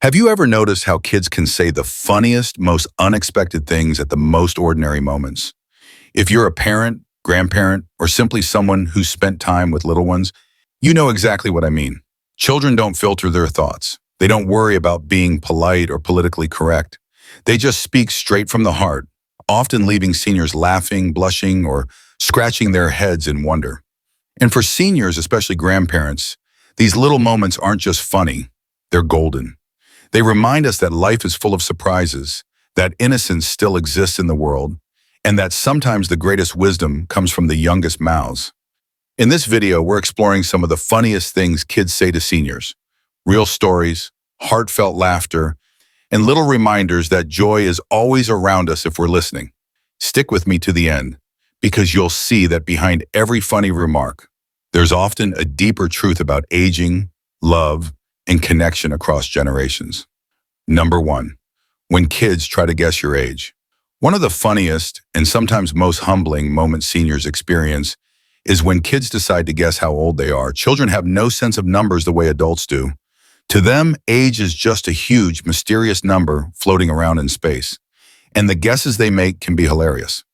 Have you ever noticed how kids can say the funniest, most unexpected things at the most ordinary moments? If you're a parent, grandparent, or simply someone who's spent time with little ones, you know exactly what I mean. Children don't filter their thoughts. They don't worry about being polite or politically correct. They just speak straight from the heart, often leaving seniors laughing, blushing, or scratching their heads in wonder. And for seniors, especially grandparents, these little moments aren't just funny, they're golden. They remind us that life is full of surprises, that innocence still exists in the world, and that sometimes the greatest wisdom comes from the youngest mouths. In this video, we're exploring some of the funniest things kids say to seniors, real stories, heartfelt laughter, and little reminders that joy is always around us if we're listening. Stick with me to the end, because you'll see that behind every funny remark, there's often a deeper truth about aging, love, and connection across generations. Number 1, when kids try to guess your age. One of the funniest and sometimes most humbling moments seniors experience is when kids decide to guess how old they are. Children have no sense of numbers the way adults do. To them, age is just a huge, mysterious number floating around in space, and the guesses they make can be hilarious.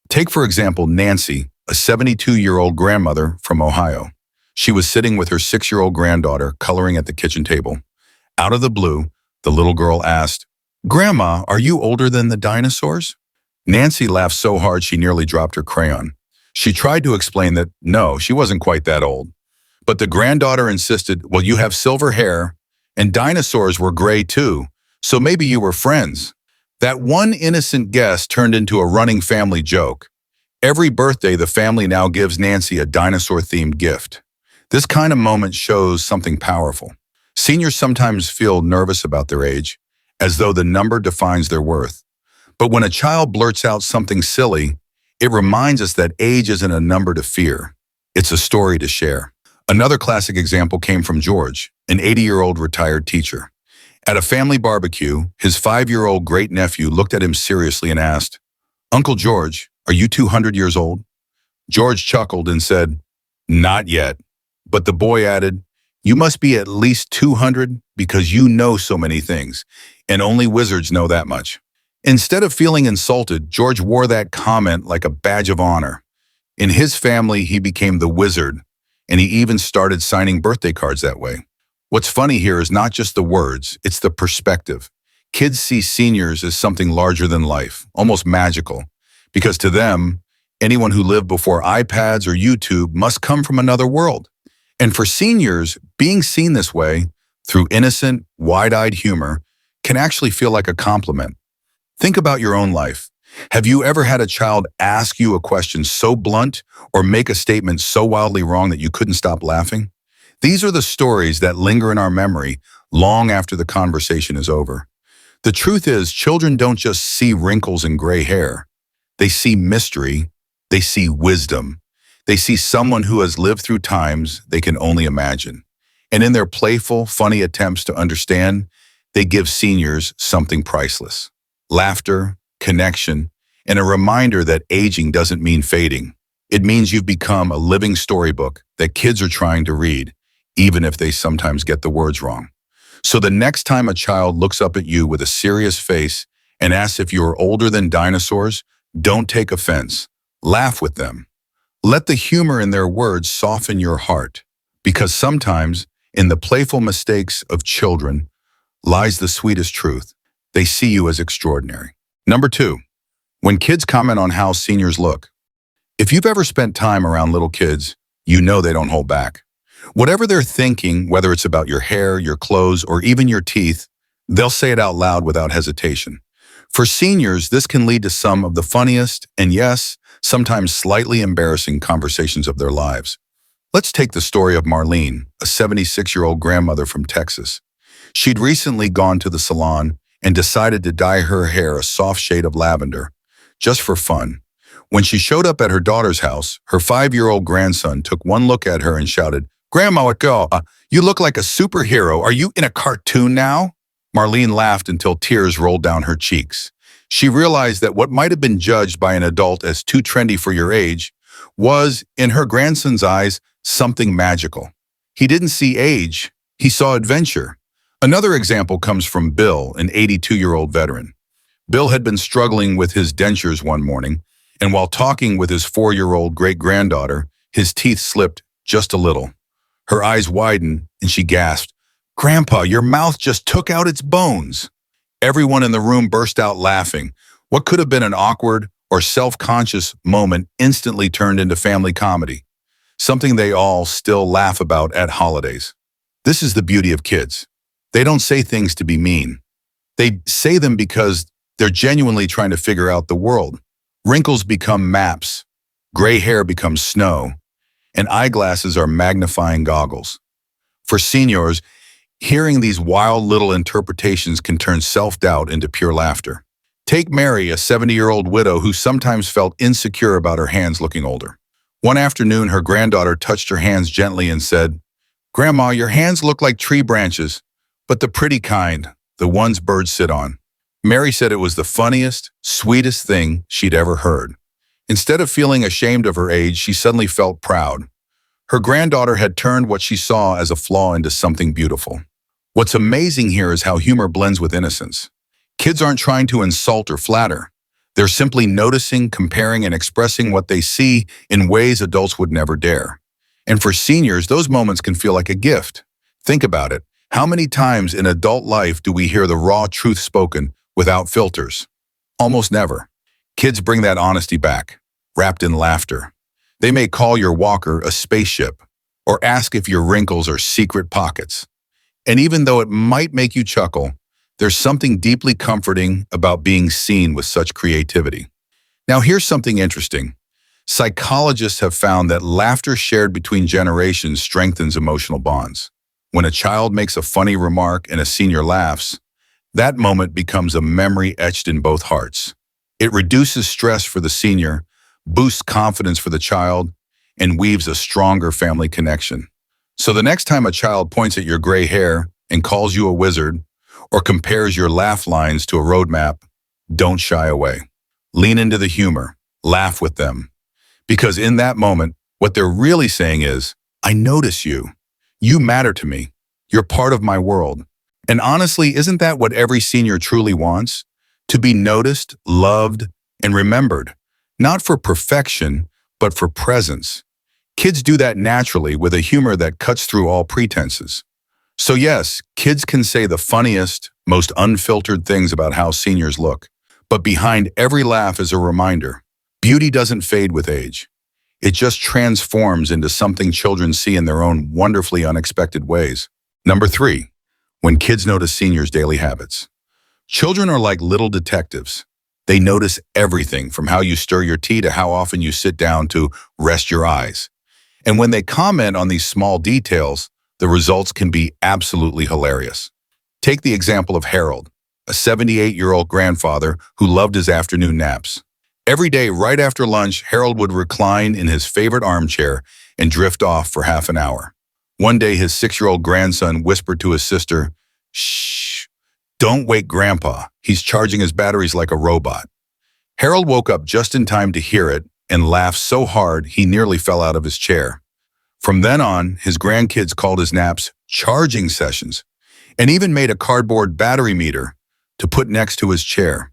Take, for example, Nancy, a 72-year-old grandmother from Ohio. She was sitting with her 6-year-old granddaughter coloring at the kitchen table. Out of the blue, the little girl asked, "Grandma, are you older than the dinosaurs?" Nancy laughed so hard she nearly dropped her crayon. She tried to explain that, no, she wasn't quite that old. But the granddaughter insisted, "Well, you have silver hair, and dinosaurs were gray too, so maybe you were friends." That one innocent guess turned into a running family joke. Every birthday, the family now gives Nancy a dinosaur-themed gift. This kind of moment shows something powerful. Seniors sometimes feel nervous about their age, as though the number defines their worth. But when a child blurts out something silly, it reminds us that age isn't a number to fear. It's a story to share. Another classic example came from George, an 80-year-old retired teacher. At a family barbecue, his 5-year-old great-nephew looked at him seriously and asked, "Uncle George, are you 200 years old?" George chuckled and said, "Not yet." But the boy added, "You must be at least 200 because you know so many things, and only wizards know that much." Instead of feeling insulted, George wore that comment like a badge of honor. In his family, he became the wizard, and he even started signing birthday cards that way. What's funny here is not just the words, it's the perspective. Kids see seniors as something larger than life, almost magical, because to them, anyone who lived before iPads or YouTube must come from another world. And for seniors, being seen this way, through innocent, wide-eyed humor, can actually feel like a compliment. Think about your own life. Have you ever had a child ask you a question so blunt or make a statement so wildly wrong that you couldn't stop laughing? These are the stories that linger in our memory long after the conversation is over. The truth is, children don't just see wrinkles and gray hair. They see mystery. They see wisdom. They see someone who has lived through times they can only imagine. And in their playful, funny attempts to understand, they give seniors something priceless. Laughter, connection, and a reminder that aging doesn't mean fading. It means you've become a living storybook that kids are trying to read, even if they sometimes get the words wrong. So the next time a child looks up at you with a serious face and asks if you're older than dinosaurs, don't take offense. Laugh with them. Let the humor in their words soften your heart, because sometimes in the playful mistakes of children lies the sweetest truth. They see you as extraordinary. Number 2, when kids comment on how seniors look. If you've ever spent time around little kids, you know they don't hold back. Whatever they're thinking, whether it's about your hair, your clothes, or even your teeth, they'll say it out loud without hesitation. For seniors, this can lead to some of the funniest and, yes, sometimes slightly embarrassing conversations of their lives. Let's take the story of Marlene, a 76-year-old grandmother from Texas. She'd recently gone to the salon and decided to dye her hair a soft shade of lavender, just for fun. When she showed up at her daughter's house, her 5-year-old grandson took one look at her and shouted, "Grandma, you look like a superhero. Are you in a cartoon now?" Marlene laughed until tears rolled down her cheeks. She realized that what might have been judged by an adult as too trendy for your age was, in her grandson's eyes, something magical. He didn't see age, he saw adventure. Another example comes from Bill, an 82-year-old veteran. Bill had been struggling with his dentures one morning, and while talking with his 4-year-old great-granddaughter, his teeth slipped just a little. Her eyes widened, and she gasped, "Grandpa, your mouth just took out its bones." Everyone in the room burst out laughing. What could have been an awkward or self-conscious moment instantly turned into family comedy, something they all still laugh about at holidays. This is the beauty of kids. They don't say things to be mean. They say them because they're genuinely trying to figure out the world. Wrinkles become maps, gray hair becomes snow, and eyeglasses are magnifying goggles. For seniors, hearing these wild little interpretations can turn self-doubt into pure laughter. Take Mary, a 70-year-old widow who sometimes felt insecure about her hands looking older. One afternoon, her granddaughter touched her hands gently and said, "Grandma, your hands look like tree branches, but the pretty kind, the ones birds sit on." Mary said it was the funniest, sweetest thing she'd ever heard. Instead of feeling ashamed of her age, she suddenly felt proud. Her granddaughter had turned what she saw as a flaw into something beautiful. What's amazing here is how humor blends with innocence. Kids aren't trying to insult or flatter. They're simply noticing, comparing, and expressing what they see in ways adults would never dare. And for seniors, those moments can feel like a gift. Think about it. How many times in adult life do we hear the raw truth spoken without filters? Almost never. Kids bring that honesty back, wrapped in laughter. They may call your walker a spaceship or ask if your wrinkles are secret pockets. And even though it might make you chuckle, there's something deeply comforting about being seen with such creativity. Now here's something interesting. Psychologists have found that laughter shared between generations strengthens emotional bonds. When a child makes a funny remark and a senior laughs, that moment becomes a memory etched in both hearts. It reduces stress for the senior, boosts confidence for the child, and weaves a stronger family connection. So the next time a child points at your gray hair and calls you a wizard, or compares your laugh lines to a roadmap, don't shy away. Lean into the humor, laugh with them. Because in that moment, what they're really saying is, "I notice you. You matter to me. You're part of my world." And honestly, isn't that what every senior truly wants? To be noticed, loved, and remembered, not for perfection, but for presence. Kids do that naturally with a humor that cuts through all pretenses. So yes, kids can say the funniest, most unfiltered things about how seniors look. But behind every laugh is a reminder. Beauty doesn't fade with age. It just transforms into something children see in their own wonderfully unexpected ways. Number 3, when kids notice seniors' daily habits. Children are like little detectives. They notice everything from how you stir your tea to how often you sit down to rest your eyes. And when they comment on these small details, the results can be absolutely hilarious. Take the example of Harold, a 78-year-old grandfather who loved his afternoon naps. Every day, right after lunch, Harold would recline in his favorite armchair and drift off for half an hour. One day, his 6-year-old grandson whispered to his sister, "Shh, don't wake Grandpa. He's charging his batteries like a robot." Harold woke up just in time to hear it and laughed so hard he nearly fell out of his chair. From then on, his grandkids called his naps charging sessions and even made a cardboard battery meter to put next to his chair.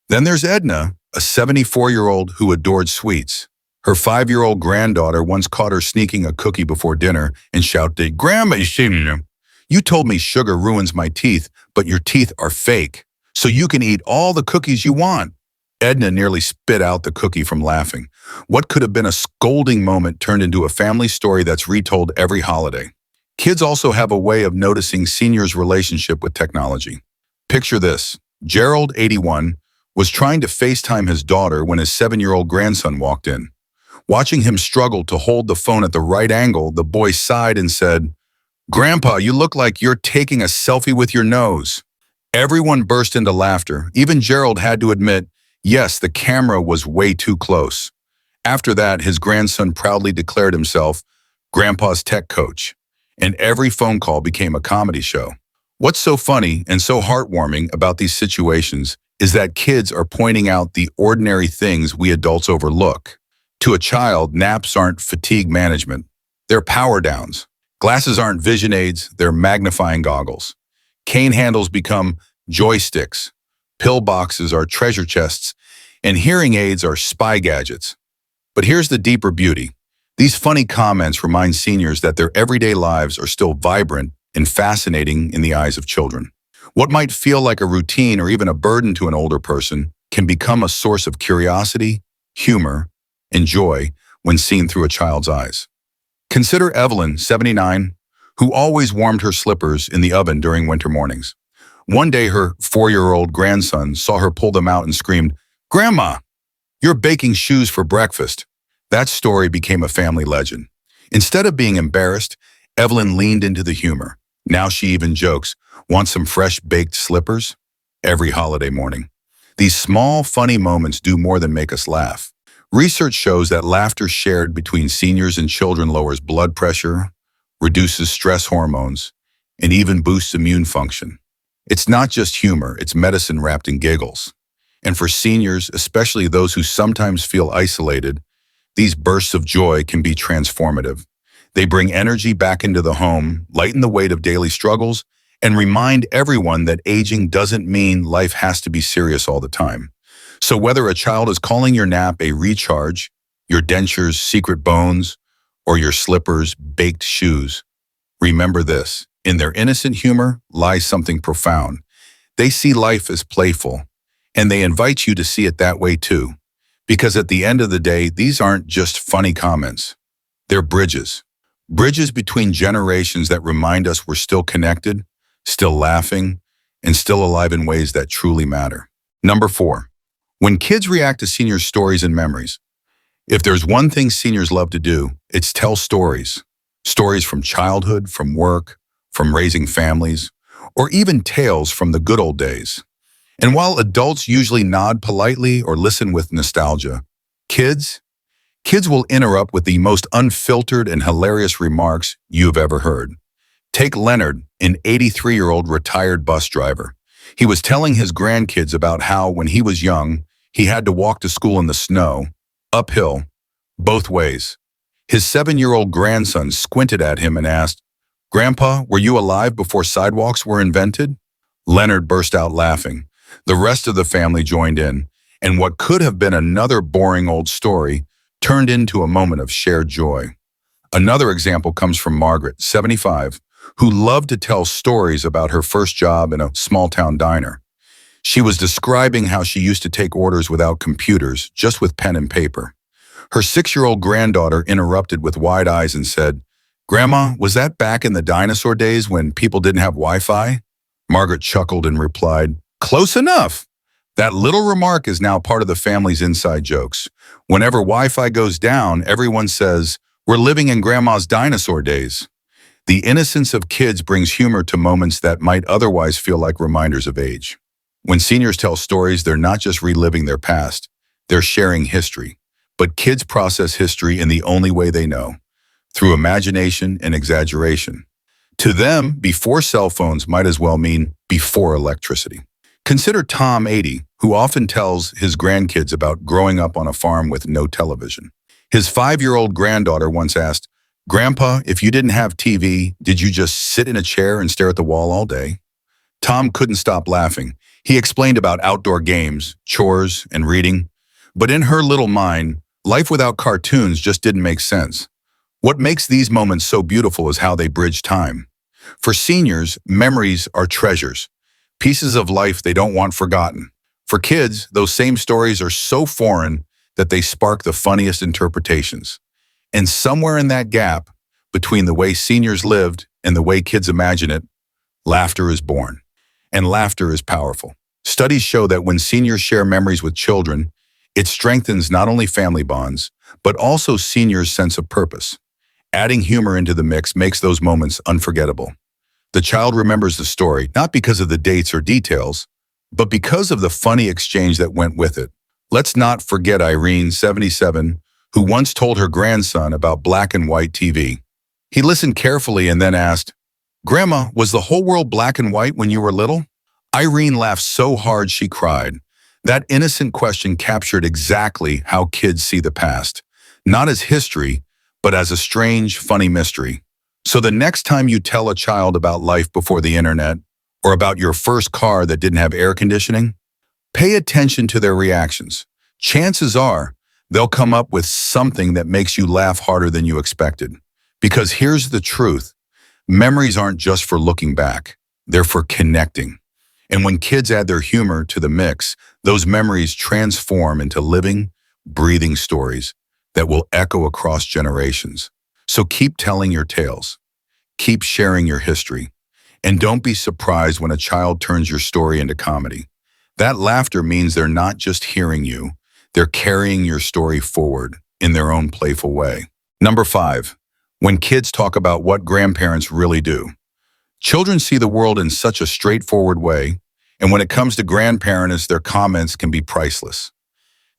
Then there's Edna, a 74-year-old who adored sweets. Her 5-year-old granddaughter once caught her sneaking a cookie before dinner and shouted, "Grandma, you told me sugar ruins my teeth, but your teeth are fake, so you can eat all the cookies you want." Edna nearly spit out the cookie from laughing. What could have been a scolding moment turned into a family story that's retold every holiday. Kids also have a way of noticing seniors' relationship with technology. Picture this. Gerald, 81, was trying to FaceTime his daughter when his 7-year-old grandson walked in. Watching him struggle to hold the phone at the right angle, the boy sighed and said, "Grandpa, you look like you're taking a selfie with your nose." Everyone burst into laughter. Even Gerald had to admit, yes, the camera was way too close. After that, his grandson proudly declared himself Grandpa's tech coach, and every phone call became a comedy show. What's so funny and so heartwarming about these situations is that kids are pointing out the ordinary things we adults overlook. To a child, naps aren't fatigue management. They're power downs. Glasses aren't vision aids, they're magnifying goggles. Cane handles become joysticks, pill boxes are treasure chests, and hearing aids are spy gadgets. But here's the deeper beauty. These funny comments remind seniors that their everyday lives are still vibrant and fascinating in the eyes of children. What might feel like a routine or even a burden to an older person can become a source of curiosity, humor, and joy when seen through a child's eyes. Consider Evelyn, 79, who always warmed her slippers in the oven during winter mornings. One day, her 4-year-old grandson saw her pull them out and screamed, "Grandma, you're baking shoes for breakfast." That story became a family legend. Instead of being embarrassed, Evelyn leaned into the humor. Now she even jokes, "Want some fresh baked slippers?" every holiday morning. These small, funny moments do more than make us laugh. Research shows that laughter shared between seniors and children lowers blood pressure, reduces stress hormones, and even boosts immune function. It's not just humor, it's medicine wrapped in giggles. And for seniors, especially those who sometimes feel isolated, these bursts of joy can be transformative. They bring energy back into the home, lighten the weight of daily struggles, and remind everyone that aging doesn't mean life has to be serious all the time. So whether a child is calling your nap a recharge, your dentures secret bones, or your slippers baked shoes, remember this: in their innocent humor lies something profound. They see life as playful, and they invite you to see it that way too. Because at the end of the day, these aren't just funny comments. They're bridges. Bridges between generations that remind us we're still connected, still laughing, and still alive in ways that truly matter. Number 4. When kids react to seniors' stories and memories. If there's one thing seniors love to do, it's tell stories. Stories from childhood, from work, from raising families, or even tales from the good old days. And while adults usually nod politely or listen with nostalgia, kids will interrupt with the most unfiltered and hilarious remarks you've ever heard. Take Leonard, an 83-year-old retired bus driver. He was telling his grandkids about how, when he was young, he had to walk to school in the snow, uphill, both ways. His 7-year-old grandson squinted at him and asked, "Grandpa, were you alive before sidewalks were invented?" Leonard burst out laughing. The rest of the family joined in, and what could have been another boring old story turned into a moment of shared joy. Another example comes from Margaret, 75, who loved to tell stories about her first job in a small-town diner. She was describing how she used to take orders without computers, just with pen and paper. Her 6-year-old granddaughter interrupted with wide eyes and said, "Grandma, was that back in the dinosaur days when people didn't have Wi-Fi?" Margaret chuckled and replied, "Close enough." That little remark is now part of the family's inside jokes. Whenever Wi-Fi goes down, everyone says, "We're living in Grandma's dinosaur days." The innocence of kids brings humor to moments that might otherwise feel like reminders of age. When seniors tell stories, they're not just reliving their past, they're sharing history. But kids process history in the only way they know, through imagination and exaggeration. To them, before cell phones might as well mean before electricity. Consider Tom, 80, who often tells his grandkids about growing up on a farm with no television. His 5-year-old granddaughter once asked, "Grandpa, if you didn't have TV, did you just sit in a chair and stare at the wall all day?" Tom couldn't stop laughing. He explained about outdoor games, chores, and reading. But in her little mind, life without cartoons just didn't make sense. What makes these moments so beautiful is how they bridge time. For seniors, memories are treasures, pieces of life they don't want forgotten. For kids, those same stories are so foreign that they spark the funniest interpretations. And somewhere in that gap, between the way seniors lived and the way kids imagine it, laughter is born. And laughter is powerful. Studies show that when seniors share memories with children, it strengthens not only family bonds, but also seniors' sense of purpose. Adding humor into the mix makes those moments unforgettable. The child remembers the story, not because of the dates or details, but because of the funny exchange that went with it. Let's not forget Irene, 77, who once told her grandson about black and white TV. He listened carefully and then asked, "Grandma, was the whole world black and white when you were little?" Irene laughed so hard she cried. That innocent question captured exactly how kids see the past, not as history, but as a strange, funny mystery. So the next time you tell a child about life before the internet, or about your first car that didn't have air conditioning? Pay attention to their reactions. Chances are they'll come up with something that makes you laugh harder than you expected. Because here's the truth. Memories aren't just for looking back. They're for connecting. And when kids add their humor to the mix, those memories transform into living, breathing stories that will echo across generations. So keep telling your tales. Keep sharing your history. And don't be surprised when a child turns your story into comedy. That laughter means they're not just hearing you, they're carrying your story forward in their own playful way. Number 5, when kids talk about what grandparents really do. Children see the world in such a straightforward way, and when it comes to grandparents, their comments can be priceless.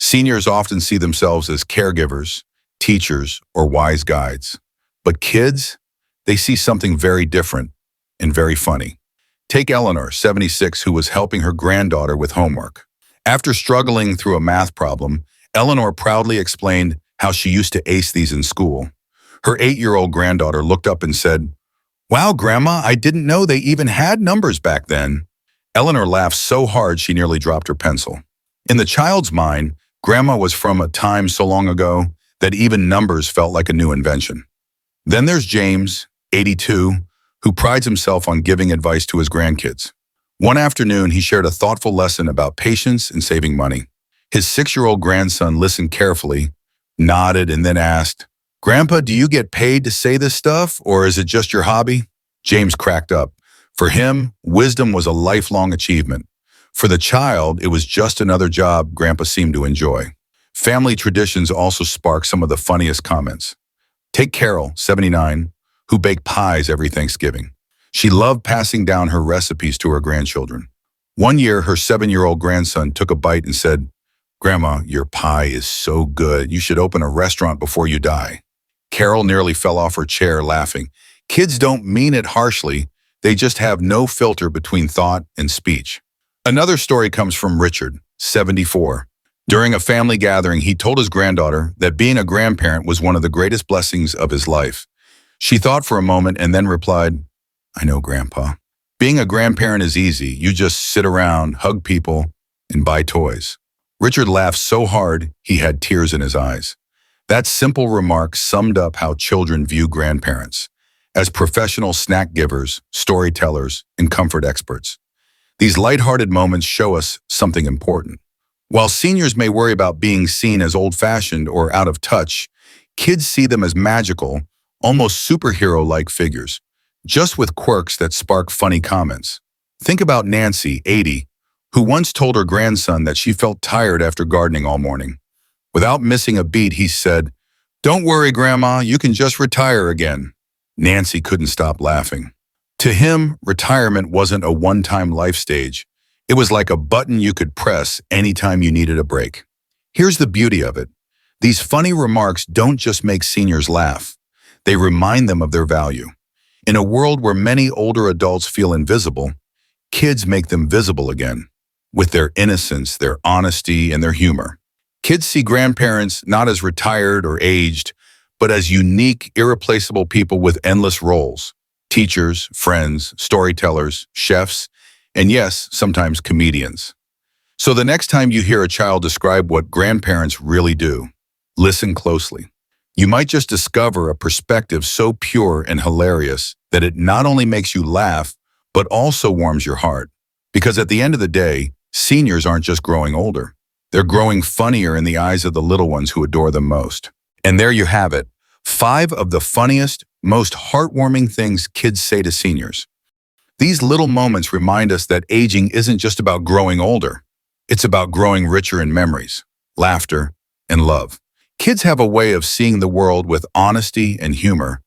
Seniors often see themselves as caregivers, teachers, or wise guides. But kids, they see something very different and very funny. Take Eleanor, 76, who was helping her granddaughter with homework. After struggling through a math problem, Eleanor proudly explained how she used to ace these in school. Her 8-year-old granddaughter looked up and said, "Wow, Grandma, I didn't know they even had numbers back then." Eleanor laughed so hard she nearly dropped her pencil. In the child's mind, Grandma was from a time so long ago that even numbers felt like a new invention. Then there's James, 82, who prides himself on giving advice to his grandkids. One afternoon, he shared a thoughtful lesson about patience and saving money. His 6-year-old grandson listened carefully, nodded, and then asked, "Grandpa, do you get paid to say this stuff, or is it just your hobby?" James cracked up. For him, wisdom was a lifelong achievement. For the child, it was just another job Grandpa seemed to enjoy. Family traditions also spark some of the funniest comments. Take Carol, 79, who baked pies every Thanksgiving. She loved passing down her recipes to her grandchildren. One year, her 7-year-old grandson took a bite and said, "Grandma, your pie is so good. You should open a restaurant before you die." Carol nearly fell off her chair laughing. Kids don't mean it harshly. They just have no filter between thought and speech. Another story comes from Richard, 74. During a family gathering, he told his granddaughter that being a grandparent was one of the greatest blessings of his life. She thought for a moment and then replied, "I know, Grandpa. Being a grandparent is easy. You just sit around, hug people, and buy toys." Richard laughed so hard he had tears in his eyes. That simple remark summed up how children view grandparents, as professional snack givers, storytellers, and comfort experts. These lighthearted moments show us something important. While seniors may worry about being seen as old-fashioned or out of touch, kids see them as magical, almost superhero-like figures, just with quirks that spark funny comments. Think about Nancy, 80, who once told her grandson that she felt tired after gardening all morning. Without missing a beat, he said, "Don't worry, Grandma, you can just retire again." Nancy couldn't stop laughing. To him, retirement wasn't a one-time life stage. It was like a button you could press anytime you needed a break. Here's the beauty of it. These funny remarks don't just make seniors laugh. They remind them of their value. In a world where many older adults feel invisible, kids make them visible again, with their innocence, their honesty, and their humor. Kids see grandparents not as retired or aged, but as unique, irreplaceable people with endless roles. Teachers, friends, storytellers, chefs, and yes, sometimes comedians. So the next time you hear a child describe what grandparents really do, listen closely. You might just discover a perspective so pure and hilarious that it not only makes you laugh, but also warms your heart. Because at the end of the day, seniors aren't just growing older. They're growing funnier in the eyes of the little ones who adore them most. And there you have it, 5 of the funniest, most heartwarming things kids say to seniors. These little moments remind us that aging isn't just about growing older. It's about growing richer in memories, laughter, and love. Kids have a way of seeing the world with honesty and humor,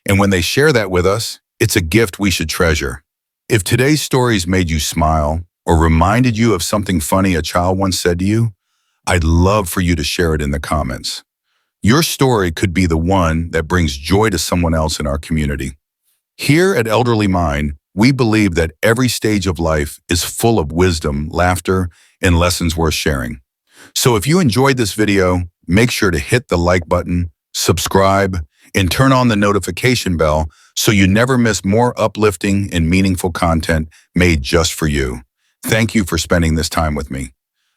and when they share that with us, it's a gift we should treasure. If today's stories made you smile or reminded you of something funny a child once said to you, I'd love for you to share it in the comments. Your story could be the one that brings joy to someone else in our community. Here at Elderly Mind, we believe that every stage of life is full of wisdom, laughter, and lessons worth sharing. So if you enjoyed this video, make sure to hit the like button, subscribe, and turn on the notification bell so you never miss more uplifting and meaningful content made just for you. Thank you for spending this time with me.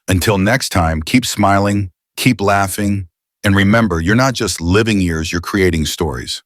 Until next time, keep smiling, keep laughing, and remember, you're not just living years, you're creating stories.